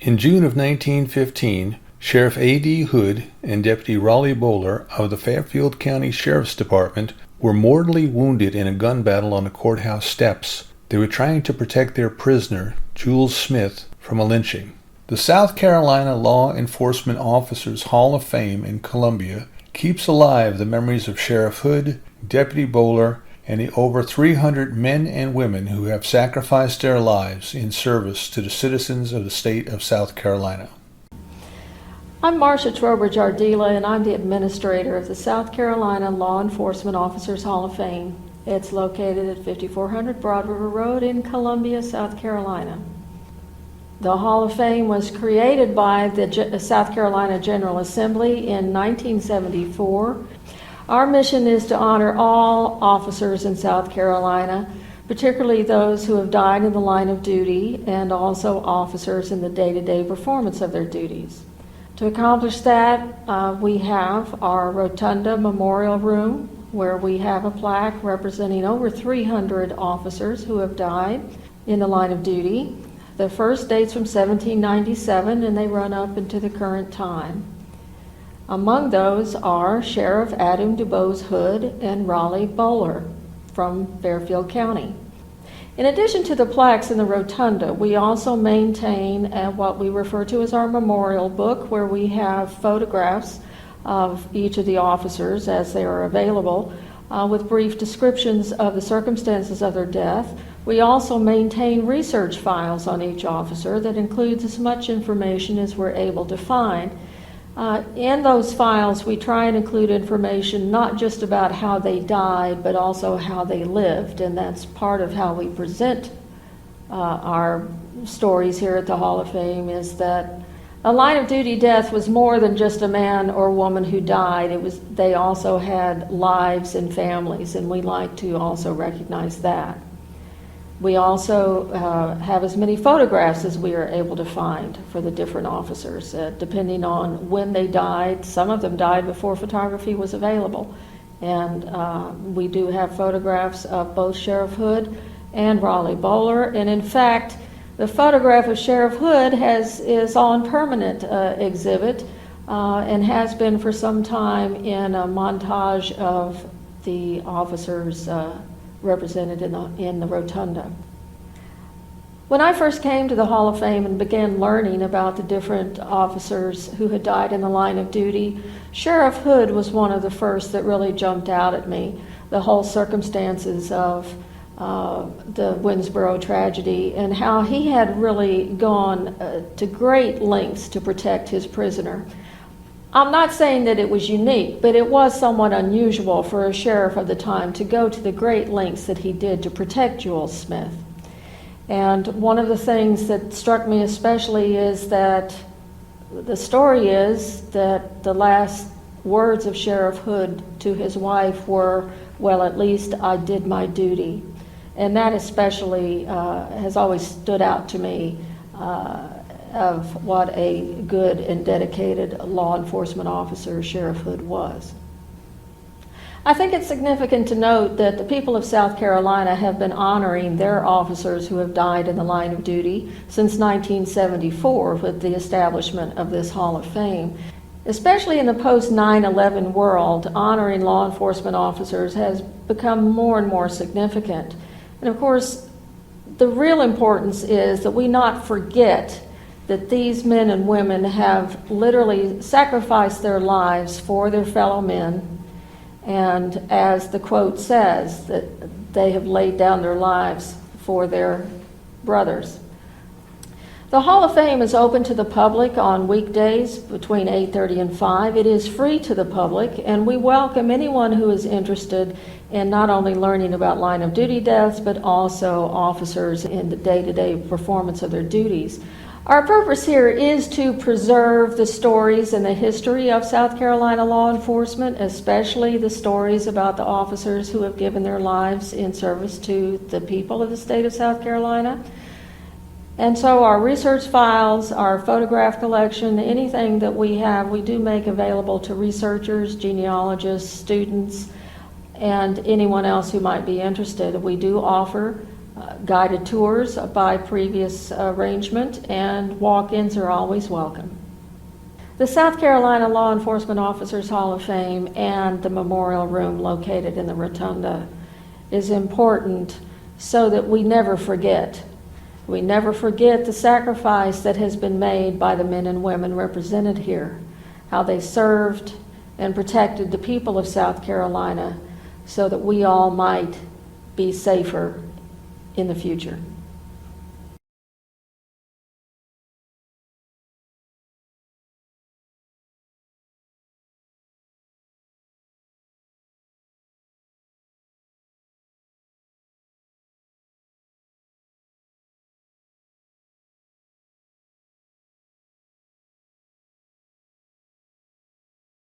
In June of 1915, Sheriff A.D. Hood and Deputy Raleigh Bowler of the Fairfield County Sheriff's Department were mortally wounded in a gun battle on the courthouse steps. They were trying to protect their prisoner, Jules Smith, from a lynching. The South Carolina Law Enforcement Officers Hall of Fame in Columbia keeps alive the memories of Sheriff Hood, Deputy Bowler, and the over 300 men and women who have sacrificed their lives in service to the citizens of the state of South Carolina. I'm Marcia Trowbridge Ardila, and I'm the administrator of the South Carolina Law Enforcement Officers Hall of Fame. It's located at 5400 Broad River Road in Columbia, South Carolina. The Hall of Fame was created by the South Carolina General Assembly in 1974. Our mission is to honor all officers in South Carolina, particularly those who have died in the line of duty and also officers in the day-to-day performance of their duties. To accomplish that, we have our Rotunda Memorial Room, where we have a plaque representing over 300 officers who have died in the line of duty. The first dates from 1797, and they run up into the current time. Among those are Sheriff Adam DuBose Hood and Raleigh Bowler from Fairfield County. In addition to the plaques in the rotunda, we also maintain what we refer to as our memorial book, where we have photographs of each of the officers as they are available, with brief descriptions of the circumstances of their death. We also maintain research files on each officer that includes as much information as we're able to find. In those files, we try and include information not just about how they died, but also how they lived, and that's part of how we present our stories here at the Hall of Fame, is that a line of duty death was more than just a man or woman who died. They also had lives and families, and we like to also recognize that. We also have as many photographs as we are able to find for the different officers, depending on when they died. Some of them died before photography was available. And we do have photographs of both Sheriff Hood and Raleigh Bowler. And in fact, the photograph of Sheriff Hood is on permanent exhibit and has been for some time in a montage of the officers represented in the rotunda. When I first came to the Hall of Fame and began learning about the different officers who had died in the line of duty, Sheriff Hood was one of the first that really jumped out at me. The whole circumstances of the Winsboro tragedy and how he had really gone to great lengths to protect his prisoner. I'm not saying that it was unique, but it was somewhat unusual for a sheriff of the time to go to the great lengths that he did to protect Jules Smith. And one of the things that struck me especially is that the story is that the last words of Sheriff Hood to his wife were, "Well, at least I did my duty." And that especially has always stood out to me of what a good and dedicated law enforcement officer Sheriff Hood was. I think it's significant to note that the people of South Carolina have been honoring their officers who have died in the line of duty since 1974 with the establishment of this Hall of Fame. Especially in the post-9/11 world, honoring law enforcement officers has become more and more significant. And of course, the real importance is that we not forget that these men and women have literally sacrificed their lives for their fellow men, and as the quote says, that they have laid down their lives for their brothers. The Hall of Fame is open to the public on weekdays between 8:30 and 5. It is free to the public, and we welcome anyone who is interested in not only learning about line of duty deaths, but also officers in the day-to-day performance of their duties. Our purpose here is to preserve the stories and the history of South Carolina law enforcement, especially the stories about the officers who have given their lives in service to the people of the state of South Carolina. And so our research files, our photograph collection, anything that we have, we do make available to researchers, genealogists, students, and anyone else who might be interested. We do offer guided tours by previous arrangement, and walk-ins are always welcome. The South Carolina Law Enforcement Officers Hall of Fame and the memorial room located in the rotunda is important so that we never forget. We never forget the sacrifice that has been made by the men and women represented here, how they served and protected the people of South Carolina so that we all might be safer in the future.